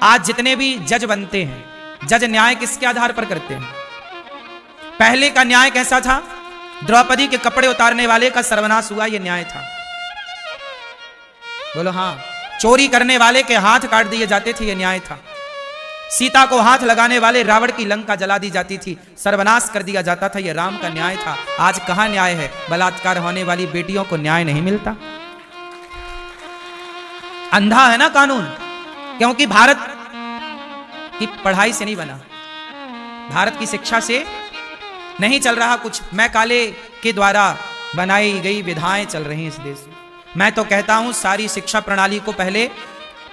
आज जितने भी जज बनते हैं, जज न्याय किसके आधार पर करते हैं? पहले का न्याय कैसा था? द्रौपदी के कपड़े उतारने वाले का सर्वनाश हुआ, यह न्याय था। बोलो हाँ। चोरी करने वाले के हाथ काट दिए जाते थे, यह न्याय था। सीता को हाथ लगाने वाले रावण की लंका जला दी जाती थी, सर्वनाश कर दिया जाता था, यह राम का न्याय था। आज कहां न्याय है? बलात्कार होने वाली बेटियों को न्याय नहीं मिलता। अंधा है ना कानून, क्योंकि भारत की पढ़ाई से नहीं बना, भारत की शिक्षा से नहीं चल रहा कुछ। मैं काले के द्वारा बनाई गई विधाएं चल रही हैं इस देश में। मैं तो कहता हूं सारी शिक्षा प्रणाली को पहले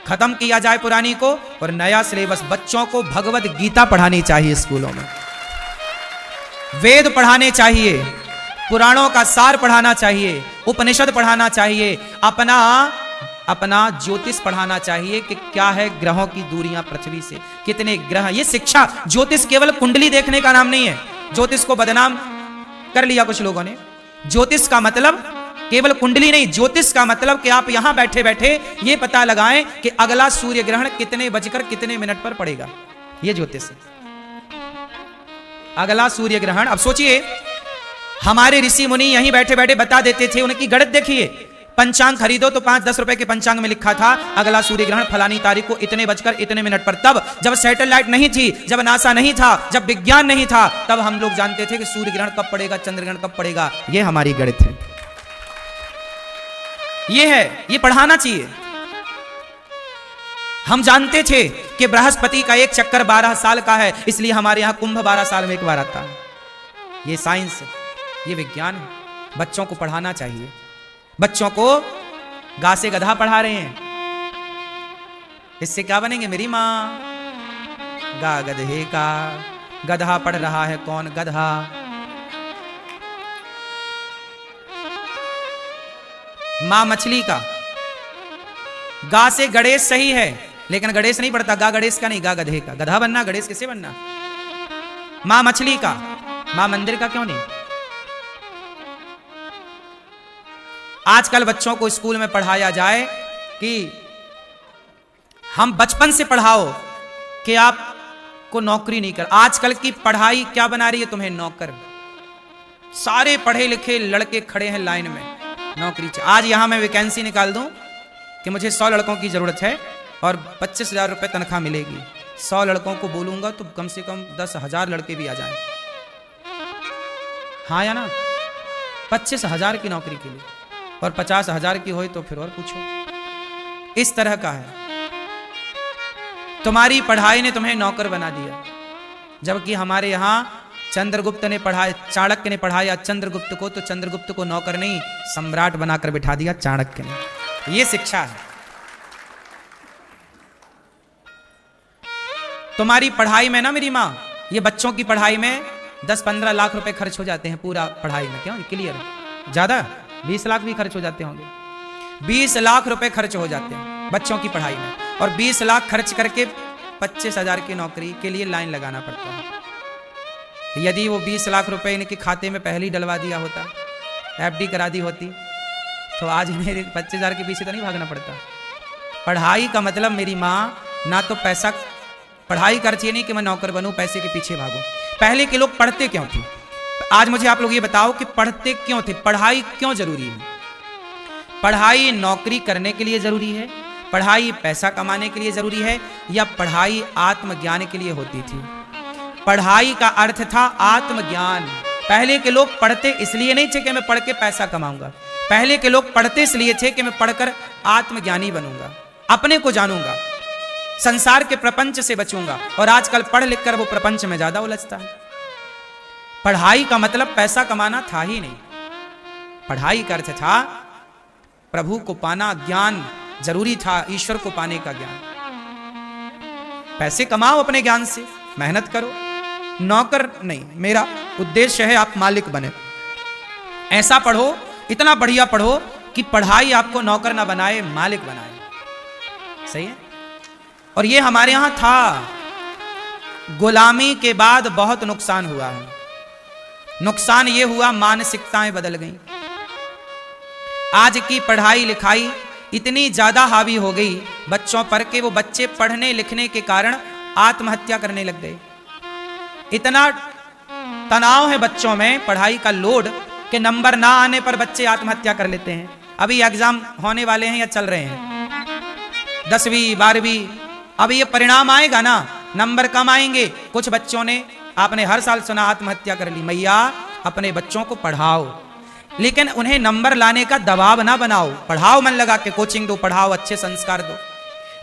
खत्म किया जाए पुरानी को, और नया सिलेबस। बच्चों को भगवत गीता पढ़ानी चाहिए स्कूलों में, वेद पढ़ाने चाहिए, पुराणों का सार पढ़ाना चाहिए, उपनिषद पढ़ाना चाहिए, अपना ज्योतिष पढ़ाना चाहिए कि क्या है ग्रहों की दूरियां पृथ्वी से, कितने ग्रह। ये शिक्षा, ज्योतिष केवल कुंडली देखने का नाम नहीं है। ज्योतिष को बदनाम कर लिया कुछ लोगों ने। ज्योतिष का मतलब केवल कुंडली नहीं, ज्योतिष का मतलब कि आप यहां बैठे बैठे ये पता लगाएं कि अगला सूर्य ग्रहण कितने बजकर कितने मिनट पर पड़ेगा। ये ज्योतिष है, अगला सूर्य ग्रहण। अब सोचिए, हमारे ऋषि मुनि यहीं बैठे बैठे बता देते थे। उनकी गणित देखिए, पंचांग खरीदो तो 5-10 रुपए के पंचांग में लिखा था अगला सूर्य ग्रहण फलानी तारीख को इतने बजकर इतने मिनट पर। तब जब सैटेलाइट नहीं थी, जब नासा नहीं था, जब विज्ञान नहीं था, तब हम लोग जानते थे कि सूर्य ग्रहण कब पड़ेगा, चंद्र ग्रहण कब पड़ेगा। ये हमारी गणित है, ये है, ये पढ़ाना चाहिए। हम जानते थे कि बृहस्पति का एक चक्कर 12 साल का है, इसलिए हमारे यहां कुंभ 12 साल में एक बार आता है। ये साइंस है, ये विज्ञान है। बच्चों को पढ़ाना चाहिए। बच्चों को गा से गधा पढ़ा रहे हैं, इससे क्या बनेंगे मेरी मां? गा गधे का, गधा पढ़ रहा है कौन? गधा। मां मछली का, गा से गणेश सही है, लेकिन गणेश नहीं पढ़ता, गा गणेश का नहीं, गा गधे का। गधा बनना, गणेश किसे बनना? मां मछली का, मां मंदिर का क्यों नहीं? आजकल बच्चों को स्कूल में पढ़ाया जाए कि हम बचपन से पढ़ाओ कि आपको नौकरी नहीं कर। आजकल की पढ़ाई क्या बना रही है तुम्हें? नौकर। सारे पढ़े लिखे लड़के खड़े हैं लाइन में, नौकरी चाहिए। आज यहां मैं वैकेंसी निकाल दूं कि मुझे 100 लड़कों की जरूरत है और 25,000 रुपए तनख्वाह मिलेगी। 100 लड़कों को बोलूंगा तो कम से कम 10,000 लड़के भी आ जाएं। हाँ या ना? 25,000 की नौकरी के लिए, और 50,000 की हो तो फिर और पूछो। इस तरह का है, तुम्हारी पढ़ाई ने तुम्हें नौकर बना दिया। जबकि हमारे यहां चंद्रगुप्त ने पढ़ाया, चाणक्य ने पढ़ाया चंद्रगुप्त को, तो चंद्रगुप्त को नौकर नहीं सम्राट बनाकर बिठा दिया चाणक्य ने। यह शिक्षा है। तुम्हारी पढ़ाई में ना मेरी मां, ये बच्चों की पढ़ाई में 10-15 लाख रुपए खर्च हो जाते हैं पूरा पढ़ाई में। क्यों? क्लियर है? ज्यादा 20 लाख भी खर्च हो जाते होंगे। 20 लाख रुपए खर्च हो जाते हैं बच्चों की पढ़ाई में, और 20 लाख खर्च करके 25,000 की नौकरी के लिए लाइन लगाना पड़ता है। यदि वो 20 लाख रुपए इनके खाते में पहले ही डलवा दिया होता, FD करा दी होती, तो आज मेरे 25,000 के पीछे तो नहीं भागना पड़ता। पढ़ाई का मतलब मेरी माँ, ना तो पैसा, पढ़ाई करती नहीं कि मैं नौकर बनूं, पैसे के पीछे भागूं। पहले के लोग पढ़ते क्यों थे? आज मुझे आप लोग ये बताओ कि पढ़ते क्यों थे? पढ़ाई क्यों जरूरी है? पढ़ाई नौकरी करने के लिए जरूरी है? पढ़ाई पैसा कमाने के लिए जरूरी है? या पढ़ाई आत्मज्ञान के लिए होती थी? पढ़ाई का अर्थ था आत्मज्ञान। पहले के लोग पढ़ते इसलिए नहीं थे कि मैं पढ़ के पैसा कमाऊंगा। पहले के लोग पढ़ते इसलिए थे कि मैं पढ़कर आत्मज्ञानी बनूंगा, अपने को जानूंगा, संसार के प्रपंच से बचूंगा। और आजकल पढ़ लिख कर वो प्रपंच में ज्यादा उलझता है। पढ़ाई का मतलब पैसा कमाना था ही नहीं। पढ़ाई का अर्थ था प्रभु को पाना, ज्ञान जरूरी था, ईश्वर को पाने का ज्ञान। पैसे कमाओ अपने ज्ञान से, मेहनत करो, नौकर नहीं। मेरा उद्देश्य है आप मालिक बने। ऐसा पढ़ो, इतना बढ़िया पढ़ो कि पढ़ाई आपको नौकर ना बनाए, मालिक बनाए। सही है? और ये हमारे यहां था। गुलामी के बाद बहुत नुकसान हुआ है। नुकसान ये हुआ, मानसिकताएं बदल गई। आज की पढ़ाई लिखाई इतनी ज्यादा हावी हो गई बच्चों पर कि वो बच्चे पढ़ने लिखने के कारण आत्महत्या करने लग गए। इतना तनाव है बच्चों में, पढ़ाई का लोड, कि नंबर ना आने पर बच्चे आत्महत्या कर लेते हैं। अभी एग्जाम होने वाले हैं या चल रहे हैं, 10वीं 12वीं, अब ये परिणाम आएगा ना, नंबर कम आएंगे। कुछ बच्चों ने, आपने हर साल सुना, आत्महत्या कर ली। मैया अपने बच्चों को पढ़ाओ, लेकिन उन्हें नंबर लाने का दबाव ना बनाओ। पढ़ाओ, मन लगा के कोचिंग दो, पढ़ाओ, अच्छे संस्कार दो,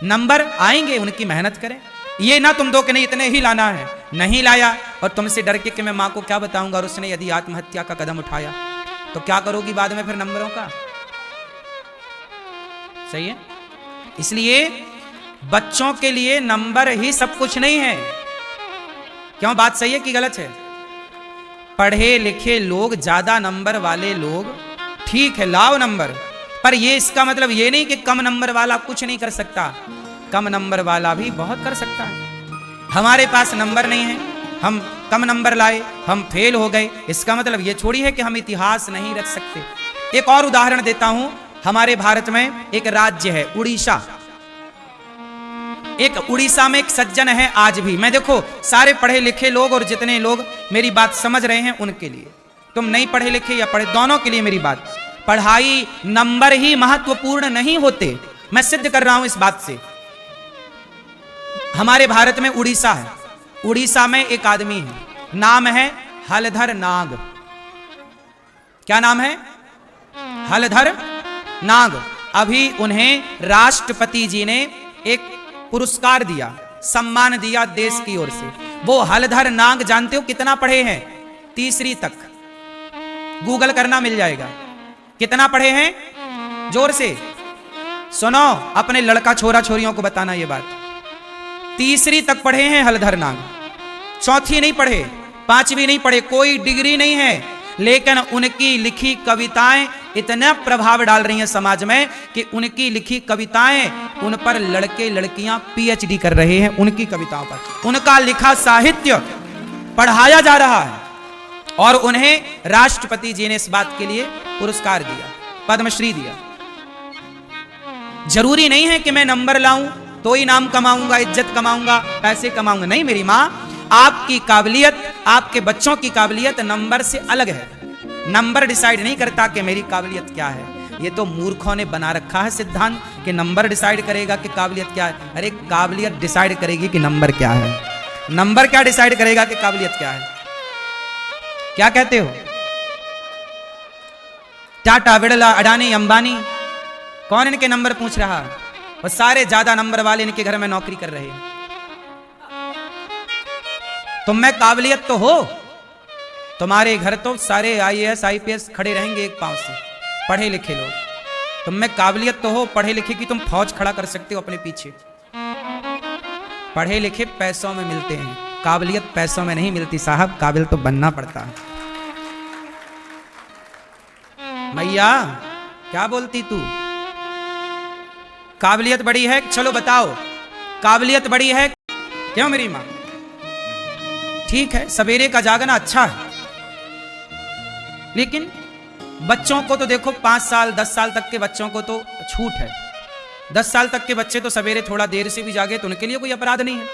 नंबर आएंगे, उनकी मेहनत करें। ये ना तुम दो कि नहीं इतने ही लाना है, नहीं लाया और तुमसे डर के कि मैं माँ को क्या बताऊंगा, और उसने यदि आत्महत्या का कदम उठाया तो क्या करोगी बाद में फिर नंबरों का? सही है। इसलिए बच्चों के लिए नंबर ही सब कुछ नहीं है। क्यों, बात सही है कि गलत है? पढ़े लिखे लोग, ज्यादा नंबर वाले लोग, ठीक है लाओ नंबर, पर ये इसका मतलब ये नहीं कि कम नंबर वाला कुछ नहीं कर सकता। कम नंबर वाला भी बहुत कर सकता है। हमारे पास नंबर नहीं है, हम कम नंबर लाए, हम फेल हो गए, इसका मतलब ये छोड़ी है कि हम इतिहास नहीं रच सकते। एक और उदाहरण देता हूं। हमारे भारत में एक राज्य है उड़ीसा। एक उड़ीसा में एक सज्जन है आज भी। मैं देखो सारे पढ़े लिखे लोग और जितने लोग मेरी बात समझ रहे हैं उनके लिए, तुम नहीं पढ़े लिखे या पढ़े, दोनों के लिए मेरी बात, पढ़ाई नंबर ही महत्वपूर्ण नहीं होते। मैं सिद्ध कर रहा हूं इस बात से। हमारे भारत में उड़ीसा है, उड़ीसा में एक आदमी है, नाम है हलधर नाग। क्या नाम है? हलधर नाग। अभी उन्हें राष्ट्रपति जी ने एक पुरस्कार दिया, सम्मान दिया देश की ओर से। वो हलधर नाग जानते हो कितना पढ़े हैं? 3री तक, गूगल करना मिल जाएगा। कितना पढ़े हैं? जोर से सुनो, अपने लड़का छोरा छोरियों को बताना ये बात। 3री तक पढ़े हैं हलधर नाग, 4थी नहीं पढ़े, 5वीं नहीं पढ़े, कोई डिग्री नहीं है, लेकिन उनकी लिखी कविताएं इतना प्रभाव डाल रही हैं समाज में कि उनकी लिखी कविताएं, उन पर लड़के लड़कियां PhD कर रहे हैं उनकी कविताओं पर। उनका लिखा साहित्य पढ़ाया जा रहा है और उन्हें राष्ट्रपति जी ने इस बात के लिए पुरस्कार दिया, पद्मश्री दिया। जरूरी नहीं है कि मैं नंबर लाऊं तो ही नाम कमाऊंगा, इज्जत कमाऊंगा, पैसे कमाऊंगा। नहीं मेरी मां, आपकी काबिलियत, आपके बच्चों की काबिलियत नंबर से अलग है। नंबर डिसाइड नहीं करता कि मेरी काबिलियत क्या है। ये तो मूर्खों ने बना रखा है सिद्धांत कि नंबर डिसाइड करेगा कि काबिलियत क्या है। अरे काबिलियत डिसाइड करेगी कि नंबर क्या है, नंबर क्या डिसाइड करेगा कि काबिलियत क्या है? क्या कहते हो? टाटा, बिड़ला, अडानी, अंबानी, कौन इनके नंबर पूछ रहा है? और सारे ज्यादा नंबर वाले इनके घर में नौकरी कर रहे हैं। तुम में काबिलियत तो हो, तुम्हारे घर तो सारे IAS IPS खड़े रहेंगे एक पांव से, पढ़े लिखे लोग। तुम में काबिलियत तो हो, पढ़े लिखे की तुम फौज खड़ा कर सकते हो अपने पीछे। पढ़े लिखे पैसों में मिलते हैं, काबिलियत पैसों में नहीं मिलती साहब, काबिल तो बनना पड़ता है। मैया क्या बोलती तू? काबिलियत बड़ी है, चलो बताओ काबिलियत बड़ी है क्यों मेरी मां? ठीक है सवेरे का जागना अच्छा है, लेकिन बच्चों को तो देखो 5 साल 10 साल तक के बच्चों को तो छूट है। 10 साल तक के बच्चे तो सवेरे थोड़ा देर से भी जागे तो उनके लिए कोई अपराध नहीं है।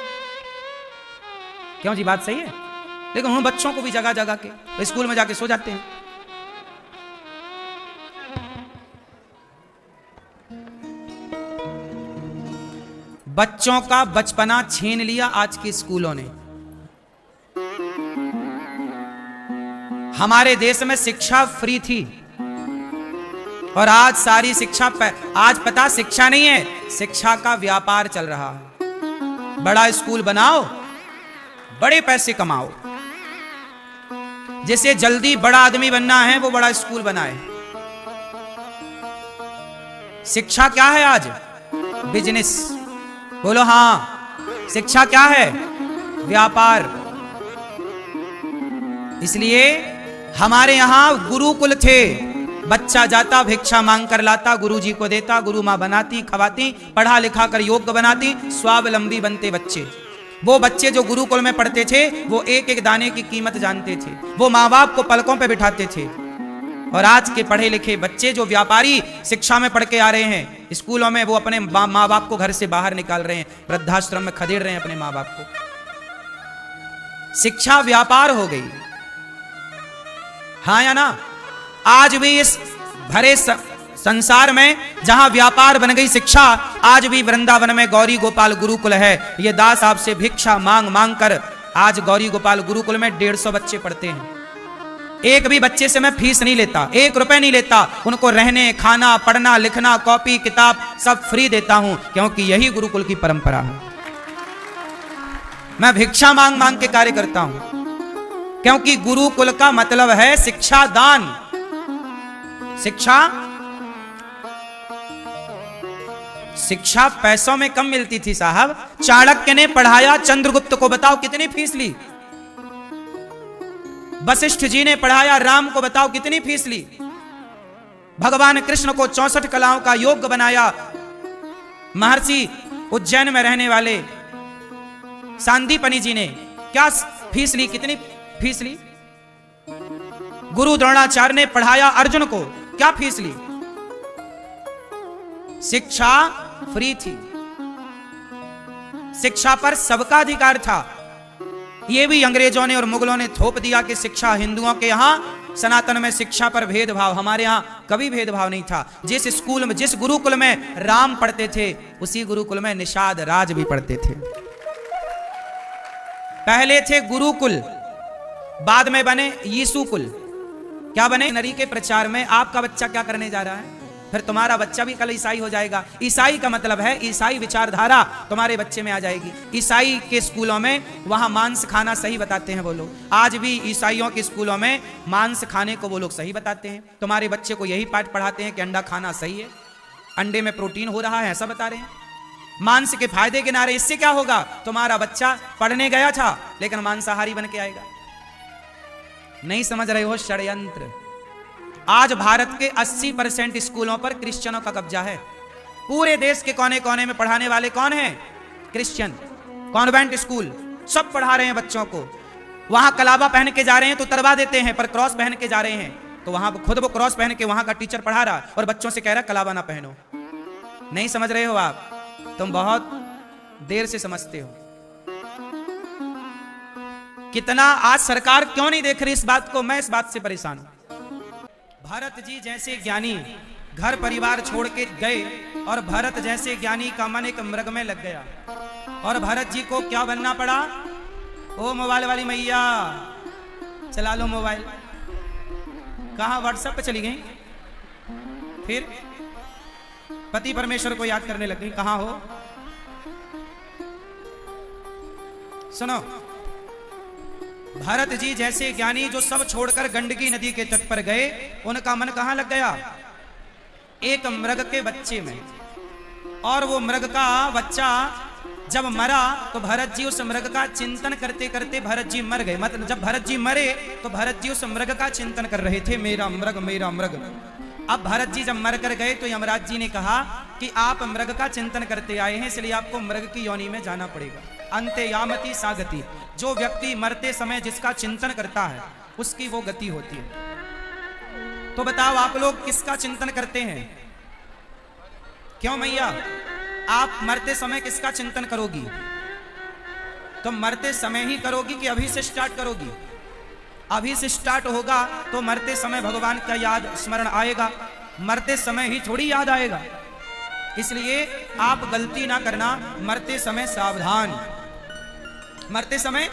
क्यों जी, बात सही है? लेकिन उन बच्चों को भी जगा जगा के स्कूल में जाके सो जाते हैं। बच्चों का बचपना छीन लिया आज के स्कूलों ने। हमारे देश में शिक्षा फ्री थी और आज सारी शिक्षा आज पता शिक्षा नहीं है, शिक्षा का व्यापार चल रहा है। बड़ा स्कूल बनाओ, बड़े पैसे कमाओ। जिसे जल्दी बड़ा आदमी बनना है वो बड़ा स्कूल बनाए। शिक्षा क्या है आज? बिजनेस। बोलो हाँ, शिक्षा क्या है? व्यापार। इसलिए हमारे यहां गुरुकुल थे, बच्चा जाता भिक्षा मांग कर लाता, गुरुजी को देता, गुरु मां बनाती खवाती, पढ़ा लिखा कर योग्य बनाती, स्वावलंबी बनते बच्चे। वो बच्चे जो गुरुकुल में पढ़ते थे वो एक एक दाने की कीमत जानते थे, वो माँ बाप को पलकों पे बिठाते थे। और आज के पढ़े लिखे बच्चे जो व्यापारी शिक्षा में पढ़ के आ रहे हैं स्कूलों में, वो अपने माँ बाप को घर से बाहर निकाल रहे हैं, वृद्धाश्रम में खदेड़ रहे हैं अपने माँ बाप को। शिक्षा व्यापार हो गई, हाँ या ना? आज भी इस भरे संसार में जहां व्यापार बन गई शिक्षा, आज भी वृंदावन में गौरी गोपाल गुरुकुल है। ये दास आपसे भिक्षा मांग मांग कर आज गौरी गोपाल गुरुकुल में 150 बच्चे पढ़ते हैं। एक भी बच्चे से मैं फीस नहीं लेता, 1 रुपए नहीं लेता। उनको रहने, खाना, पढ़ना, लिखना, कॉपी किताब सब फ्री देता हूं, क्योंकि यही गुरुकुल की परंपरा है। मैं भिक्षा मांग मांग के कार्य करता हूं, क्योंकि गुरुकुल का मतलब है शिक्षा दान। शिक्षा पैसों में कम मिलती थी साहब। चाणक्य ने पढ़ाया चंद्रगुप्त को, बताओ कितनी फीस ली? वशिष्ठ जी ने पढ़ाया राम को, बताओ कितनी फीस ली? भगवान कृष्ण को 64 कलाओं का योग बनाया महर्षि उज्जैन में रहने वाले सांदीपनि जी ने, क्या फीस ली? कितनी फीस ली? गुरु द्रोणाचार्य ने पढ़ाया अर्जुन को, क्या फीस ली? शिक्षा फ्री थी, शिक्षा पर सबका अधिकार था। यह भी अंग्रेजों ने और मुगलों ने थोप दिया कि शिक्षा हिंदुओं के यहां, सनातन में शिक्षा पर भेदभाव। हमारे यहां कभी भेदभाव नहीं था। जिस स्कूल में, जिस गुरुकुल में राम पढ़ते थे, उसी गुरुकुल में निषाद राज भी पढ़ते थे। पहले थे गुरुकुल, बाद में बने यीशु कुल। क्या बने? नरी के प्रचार में आपका बच्चा क्या करने जा रहा है? फिर तुम्हारा बच्चा भी कल ईसाई हो जाएगा। ईसाई का मतलब है ईसाई विचारधारा तुम्हारे बच्चे में आ जाएगी। ईसाई के स्कूलों में वहां मांस खाना सही बताते हैं वो लोग। आज भी ईसाइयों के स्कूलों में मांस खाने को वो लोग सही बताते हैं। तुम्हारे बच्चे को यही पाठ पढ़ाते हैं कि अंडा खाना सही है, अंडे में प्रोटीन हो रहा है, ऐसा बता रहे हैं। मांस के फायदे गिना रहे। इससे क्या होगा? तुम्हारा बच्चा पढ़ने गया था लेकिन मांसाहारी बन के आएगा। नहीं समझ रहे हो षड्यंत्र। आज भारत के 80% स्कूलों पर क्रिश्चियनों का कब्जा है। पूरे देश के कोने कोने में पढ़ाने वाले कौन हैं? क्रिश्चियन। कॉन्वेंट स्कूल सब पढ़ा रहे हैं बच्चों को। वहां कलाबा पहन के जा रहे हैं तो तरवा देते हैं, पर क्रॉस पहन के जा रहे हैं तो वहां खुद वो क्रॉस पहन के वहां का टीचर पढ़ा रहा और बच्चों से कह रहा कलाबा ना पहनो। नहीं समझ रहे हो आप? तुम बहुत देर से समझते हो। कितना आज सरकार क्यों नहीं देख रही इस बात को? मैं इस बात से परेशान हूं। भरत जी जैसे ज्ञानी घर परिवार छोड़ के गए और भरत जैसे ज्ञानी का मन एक मृग में लग गया और भरत जी को क्या बनना पड़ा? ओ मोबाइल वाली मैया चला लो मोबाइल। कहां? व्हाट्सएप पे चली गई। फिर पति परमेश्वर को याद करने लग गई। कहां हो? सुनो, भरत जी जैसे ज्ञानी जो सब छोड़कर गंडकी नदी के तट पर गए, उनका मन कहां लग गया? एक मृग के बच्चे में। और वो मृग का बच्चा जब मरा तो भरत जी उस मृग का चिंतन करते करते भरत जी मर गए। मतलब जब भरत जी मरे तो भरत जी उस मृग का चिंतन कर रहे थे, मेरा मृग मेरा मृग। अब भरत जी जब मर कर गए तो यमराज जी ने कहा कि आप मृग का चिंतन करते आए हैं, इसलिए आपको मृग की योनि में जाना पड़ेगा। अंते यामति सागति। जो व्यक्ति मरते समय जिसका चिंतन करता है उसकी वो गति होती है। तो बताओ आप लोग किसका चिंतन करते हैं? क्यों मैया? आप मरते समय किसका चिंतन करोगी? तो मरते समय ही करोगी कि अभी से स्टार्ट करोगी? अभी से स्टार्ट होगा तो मरते समय भगवान का याद स्मरण आएगा, मरते समय ही थोड़ी याद आएगा। इसलिए आप गलती ना करना, मरते समय सावधान। मरते समय,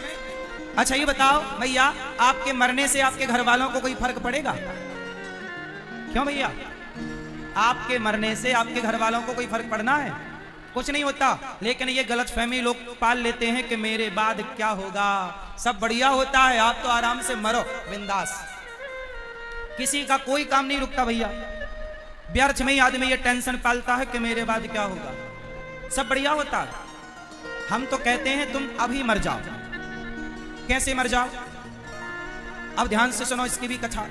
अच्छा ये बताओ भैया, आपके मरने से आपके घर वालों को कोई फर्क पड़ेगा? क्यों भैया? आपके मरने से आपके घर वालों को कोई फर्क पड़ना है? कुछ नहीं होता। लेकिन ये गलतफहमी लोग पाल लेते हैं कि मेरे बाद क्या होगा, सब बढ़िया होता है, आप तो आराम से मरो बिंदास। किसी का कोई काम नहीं रुकता भैया। व्यर्थ में ही आदमी ये टेंशन पालता है कि मेरे बाद क्या होगा, सब बढ़िया होता है। हम तो कहते हैं तुम अभी मर जाओ। कैसे मर जाओ? अब ध्यान से सुनो इसकी भी कथा।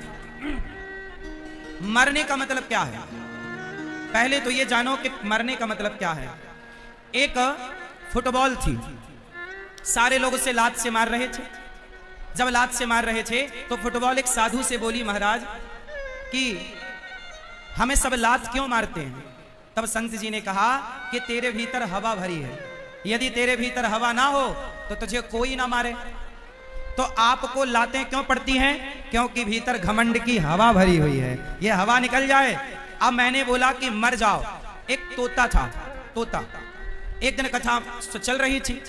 मरने का मतलब क्या है? पहले तो ये जानो कि मरने का मतलब क्या है। एक फुटबॉल थी, सारे लोग उसे लात से मार रहे थे। जब लात से मार रहे थे तो फुटबॉल एक साधु से बोली, महाराज कि हमें सब लात क्यों मारते हैं? तब संत जी ने कहा कि तेरे भीतर हवा भरी है, यदि तेरे भीतर हवा ना हो तो तुझे कोई ना मारे। तो आपको लातें क्यों पड़ती हैं? क्योंकि भीतर घमंड की हवा भरी हुई है, ये हवा निकल जाए। अब मैंने बोला कि मर जाओ। एक तोता था, तोता। एक दिन कथा चल रही थी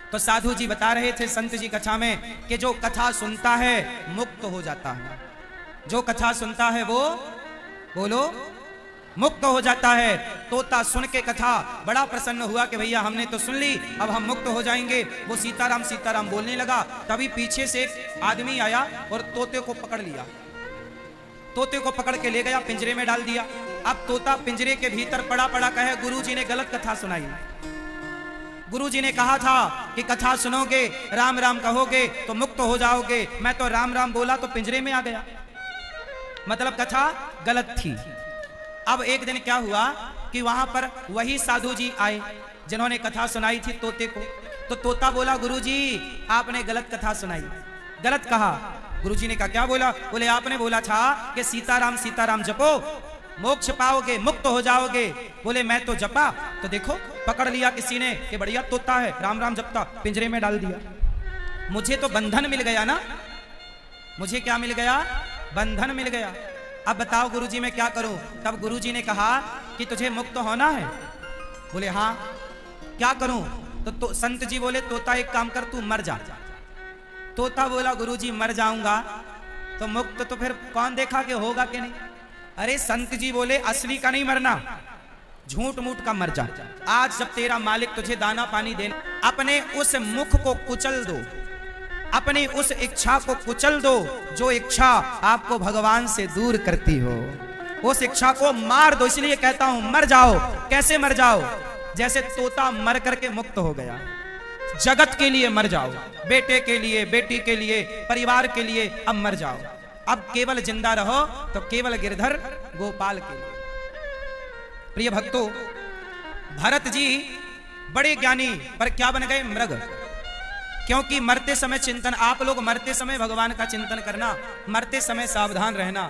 तो साधु जी बता रहे थे संत जी कथा में कि जो कथा सुनता है मुक्त हो जाता है। जो कथा सुनता है वो, बोलो, मुक्त हो जाता है। तोता सुन के कथा बड़ा प्रसन्न हुआ कि भैया हमने तो सुन ली, अब हम मुक्त हो जाएंगे। वो सीताराम सीताराम बोलने लगा, तभी पीछे से एक आदमी आया और तोते को पकड़ लिया। तोते को पकड़ के ले गया, पिंजरे में डाल दिया। अब तोता पिंजरे के भीतर पड़ा पड़ा कहे गुरुजी ने गलत कथा सुनाई। गुरुजी ने कहा था कि कथा सुनोगे, राम राम कहोगे तो मुक्त हो जाओगे। मैं तो राम राम बोला तो पिंजरे में आ गया, मतलब कथा गलत थी। अब एक दिन क्या हुआ कि वहां पर वही साधु जी आए जिन्होंने कथा सुनाई थी तोते को। तो तोता बोला गुरुजी आपने गलत कथा सुनाई। गलत कहा। गुरुजी ने कहा क्या बोला? बोले आपने बोला था कि सीताराम सीताराम जपो मोक्ष पाओगे, मुक्त हो जाओगे। बोले मैं तो जपा, तो देखो पकड़ लिया किसी ने कि बढ़िया तोता है, राम राम जपता, पिंजरे में डाल दिया। मुझे तो बंधन मिल गया ना, मुझे क्या मिल गया? बंधन मिल गया। अब बताओ गुरुजी मैं क्या करूं? तब गुरुजी ने कहा कि तुझे मुक्त होना है। बोले हाँ, क्या करूं? तो संत जी बोले तोता एक काम कर, तू मर जा। तोता बोला गुरुजी मर जाऊंगा तो मुक्त तो फिर कौन देखा कि होगा कि नहीं। अरे संत जी बोले असली का नहीं मरना, झूठ मूठ का मर जा। आज जब तेरा मालिक तुझे दाना पानी देना, अपने उस मुख को कुचल दो, अपनी उस इच्छा को कुचल दो जो इच्छा आपको भगवान से दूर करती हो। उस इच्छा को मार दो। इसलिए कहता हूं मर जाओ। कैसे मर जाओ? जैसे तोता मर करके मुक्त हो गया। जगत के लिए मर जाओ, बेटे के लिए, बेटी के लिए, परिवार के लिए अब मर जाओ। अब केवल जिंदा रहो तो केवल गिरधर गोपाल के लिए। प्रिय भक्तों, भरत जी बड़े ज्ञानी पर क्या बन गए? मृग। क्योंकि मरते समय चिंतन, आप लोग मरते समय भगवान का चिंतन करना, मरते समय सावधान रहना,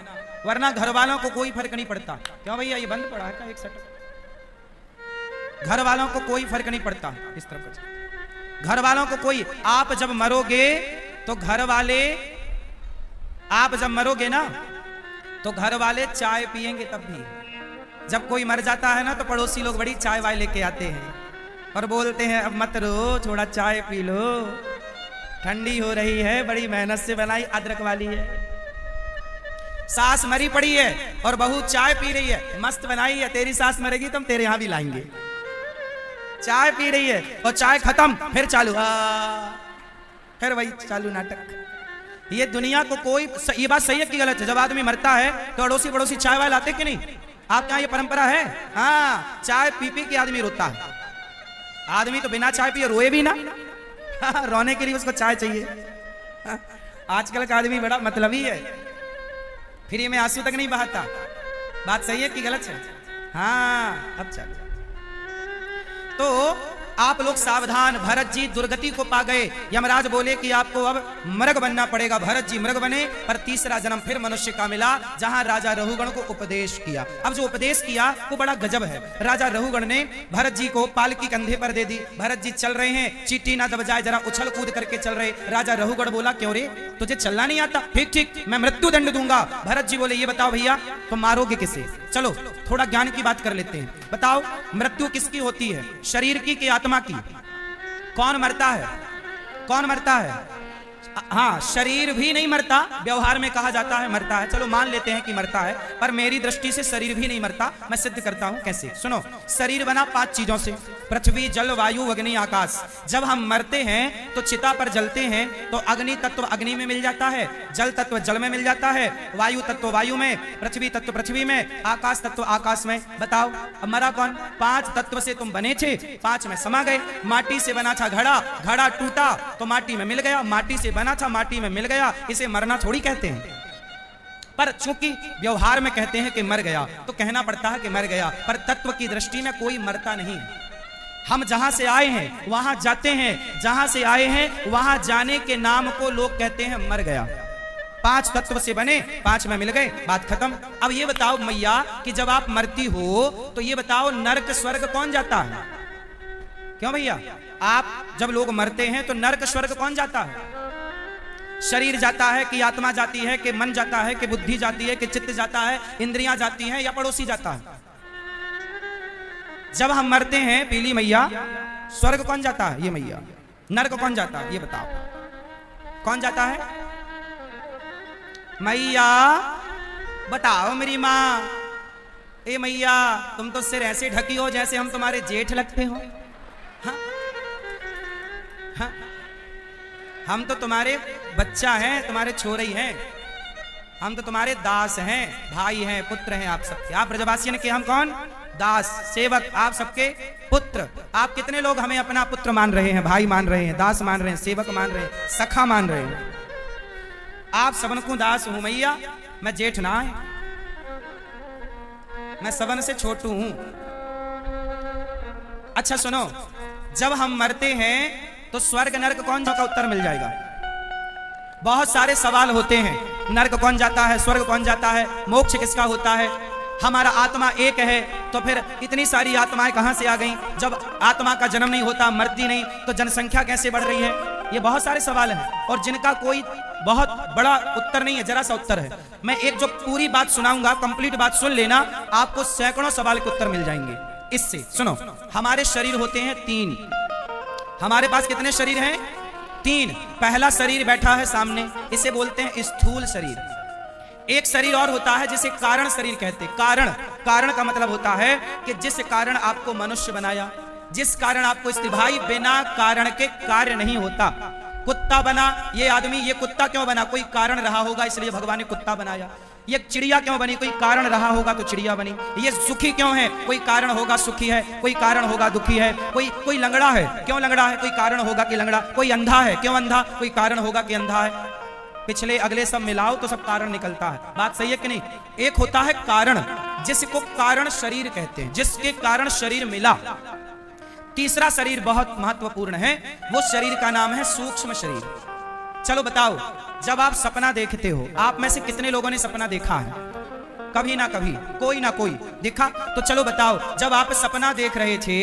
वरना घर वालों को कोई फर्क नहीं पड़ता। क्यों भैया ये बंद पड़ा है क्या? एक सेकंड। घर वालों को कोई फर्क नहीं पड़ता। इस तरफ घर वालों को कोई, आप जब मरोगे तो घर वाले, आप जब मरोगे ना तो घर वाले चाय पिएंगे। तब भी जब कोई मर जाता है ना तो पड़ोसी लोग बड़ी चाय वाय लेके आते हैं और बोलते हैं अब मत रो, थोड़ा चाय पी लो, ठंडी हो रही है, बड़ी मेहनत से बनाई अदरक वाली है। सास मरी पड़ी है और बहू चाय पी रही है, मस्त बनाई है। तेरी सास मरेगी तो हम तेरे यहां भी लाएंगे। चाय पी रही है और चाय खत्म, फिर चालू, फिर वही चालू नाटक। ये दुनिया को कोई, ये बात सही है कि गलत है? जब आदमी मरता है तो अड़ोसी पड़ोसी चाय वाले आते कि नहीं? आपके यहाँ ये परंपरा है? हाँ, चाय पी पी के आदमी रोता है। आदमी तो बिना चाय पिए रोए भी ना, रोने के लिए उसको चाय चाहिए। आजकल का आदमी बड़ा मतलबी है, फ्री में आंसू तक नहीं बहाता। बात सही है कि गलत है? हाँ, अब चलो। तो आप लोग सावधान। भरत जी दुर्गति को पा गए। यमराज बोले कि आपको अब मृग बनना पड़ेगा। भरत जी मृग बने, पर तीसरा जन्म फिर मनुष्य का मिला, जहां राजा रहुगण को उपदेश किया। अब जो उपदेश किया वो बड़ा गजब है। राजा रहुगण ने भरत जी को पालकी कंधे पर दे दी। भरत जी चल रहे हैं, चींटी ना दब जाए, जरा उछल कूद करके चल रहे। राजा रहुगण बोला क्यों रे, तुझे चलना नहीं आता? ठीक ठीक, मैं मृत्यु दंड दूंगा। भरत जी बोले ये बताओ भैया तुम मारोगे किसे? चलो थोड़ा ज्ञान की बात कर लेते हैं। बताओ मृत्यु किसकी होती है, शरीर की कि आत्मा की? कौन मरता है? कौन मरता है? हाँ, शरीर भी नहीं मरता, व्यवहार में कहा जाता है मरता है। चलो मान लेते हैं कि मरता है, पर मेरी दृष्टि से शरीर भी नहीं मरता। मैं सिद्ध करता हूं कैसे, सुनो। शरीर बना 5 चीजों से, पृथ्वी, जल, वायु, अग्नि, आकाश। जब हम मरते हैं तो चिता पर जलते हैं तो अग्नि तत्व अग्नि में मिल जाता है, जल तत्व जल में मिल जाता है, वायु तत्व वायु में, पृथ्वी तत्व पृथ्वी में, आकाश तत्व आकाश में। बताओ अब मरा कौन? 5 तत्व से तुम बने थे, 5 में समा गए। माटी से बना था घड़ा, घड़ा टूटा तो माटी में मिल गया, माटी से बना था, माटी में मिल गया। इसे मरना थोड़ी कहते हैं, पर चूंकि व्यवहार में कहते हैं कि मर गया तो कहना पड़ता है कि मर गया, पर तत्व की दृष्टि में कोई मरता नहीं। हम जहां से आए हैं वहां जाते हैं, जहां से आए हैं वहां जाने के नाम को लोग कहते हैं मर गया। 5 तत्व से बने, 5 में मिल गए, बात खत्म। अब ये बताओ मैया कि जब आप मरती हो तो ये बताओ नरक स्वर्ग कौन जाता है? क्यों भैया, आप जब लोग मरते हैं तो नरक स्वर्ग कौन जाता है? शरीर जाता है कि आत्मा जाती है कि मन जाता है कि बुद्धि जाती है कि चित्त जाता है, इंद्रियां जाती हैं या पड़ोसी जाता है? जब हम मरते हैं पीली मैया, स्वर्ग कौन जाता है? ये मैया। नरक कौन जाता है? ये बताओ कौन जाता है? मैया बताओ मेरी माँ। ए मैया, तुम तो सिर ऐसे ढकी हो जैसे हम तुम्हारे जेठ लगते हो। हाँ? हाँ? हम तो तुम्हारे बच्चा हैं, तुम्हारे छोरे हैं, हम तो तुम्हारे दास हैं, भाई हैं, पुत्र हैं आप सबके। आप ब्रजवासियों के हम कौन? दास, सेवक, आप सबके पुत्र। आप कितने लोग हमें अपना पुत्र मान रहे हैं, भाई मान रहे हैं, दास मान रहे हैं, सेवक मान रहे हैं, सखा मान रहे हैं? आप सबन को दास हूं मैया, मैं जेठ ना है, मैं सबन से छोटू हूं। अच्छा सुनो, जब हम मरते हैं तो स्वर्ग नरक कौन का उत्तर मिल जाएगा। बहुत सारे सवाल होते हैं, नरक कौन जाता है, स्वर्ग कौन जाता है, मोक्ष किसका होता है? हमारा आत्मा एक है तो फिर इतनी सारी आत्माएं कहां से आ गईं? जब आत्मा का जन्म नहीं होता, मरती नहीं, तो जनसंख्या कैसे बढ़ रही है? ये बहुत सारे सवाल हैं और जिनका कोई बहुत बड़ा उत्तर नहीं है, जरा सा उत्तर है। मैं एक जो पूरी बात सुनाऊंगा, कंप्लीट बात सुन लेना, आपको सैकड़ों सवाल के उत्तर मिल जाएंगे इससे। सुनो, हमारे शरीर होते हैं 3। हमारे पास कितने शरीर हैं? 3। पहला शरीर बैठा है सामने, इसे बोलते हैं स्थूल शरीर। एक शरीर और होता है जिसे कारण शरीर कहते हैं। कारण का मतलब होता है कि जिस कारण आपको मनुष्य बनाया, जिस कारण आपको स्त्री। भाई बिना कारण के कार्य नहीं होता। कुत्ता बना ये आदमी, ये कुत्ता क्यों बना? कोई कारण रहा होगा, इसलिए भगवान ने कुत्ता बनाया। ये चिड़िया क्यों बनी? कोई कारण रहा होगा तो चिड़िया बनी। ये सुखी क्यों है? कोई कारण होगा सुखी है, कोई कारण होगा दुखी है। कोई लंगड़ा है, क्यों लंगड़ा है? कोई कारण होगा कि लंगड़ा। कोई अंधा है, क्यों अंधा? कोई कारण होगा कि अंधा है। पिछले अगले सब मिलाओ तो सब कारण निकलता है। बात सही है कि नहीं? एक होता है कारण, जिसको कारण शरीर कहते हैं, जिसके कारण शरीर मिला। तीसरा शरीर बहुत महत्वपूर्ण है, वो शरीर का नाम है सूक्ष्म शरीर। चलो बताओ, जब आप सपना देखते हो, आप में से कितने लोगों ने सपना देखा है? कभी ना कभी, कोई ना कोई देखा। तो चलो बताओ, जब आप सपना देख रहे थे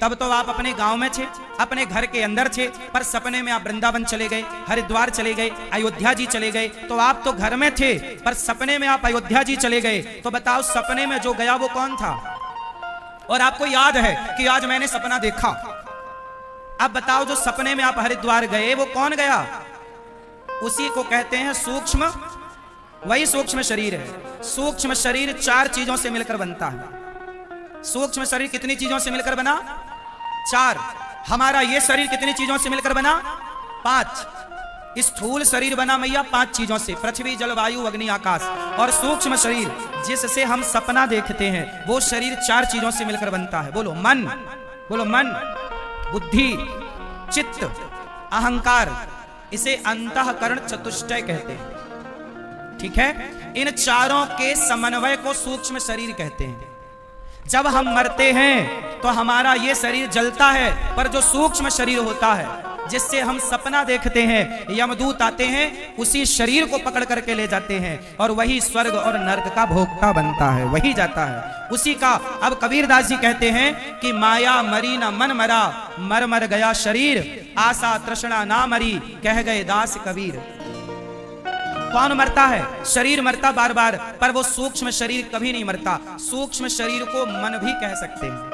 तब तो आप अपने गांव में थे, अपने घर के अंदर थे, पर सपने में आप वृंदावन चले गए, हरिद्वार चले गए, अयोध्या जी चले गए। तो आप तो घर में थे पर सपने में आप अयोध्या जी चले गए। तो बताओ, सपने में जो गया वो कौन था? और आपको याद है कि आज मैंने सपना देखा। अब बताओ, जो सपने में आप हरिद्वार गए वो कौन गया? उसी को कहते हैं सूक्ष्म, वही सूक्ष्म शरीर है। सूक्ष्म शरीर 4 चीजों से मिलकर बनता है। सूक्ष्म शरीर कितनी चीजों से मिलकर बना? 4। हमारा ये शरीर कितनी चीजों से मिलकर बना? 5। स्थूल शरीर बना मैया 5 चीजों से, पृथ्वी, जल, वायु, अग्नि, आकाश। और सूक्ष्म शरीर जिससे हम सपना देखते हैं वो शरीर 4 चीजों से मिलकर बनता है। बोलो मन, बोलो मन, बुद्धि, चित्त, अहंकार। इसे अंतःकरण चतुष्टय कहते हैं। ठीक है? इन चारों के समन्वय को सूक्ष्म शरीर कहते हैं। जब हम मरते हैं तो हमारा ये शरीर जलता है, पर जो सूक्ष्म शरीर होता है जिससे हम सपना देखते हैं, यमदूत आते हैं, उसी शरीर को पकड़ करके ले जाते हैं और वही स्वर्ग और नरक का भोक्ता बनता है, वही जाता है उसी का। अब कबीरदास जी कहते हैं कि माया मरी न मन मरा, मर मर गया शरीर, आशा तृष्णा ना मरी, कह गए दास कबीर। कौन मरता है? शरीर मरता बार बार, पर वो सूक्ष्म शरीर कभी नहीं मरता। सूक्ष्म शरीर को मन भी कह सकते हैं।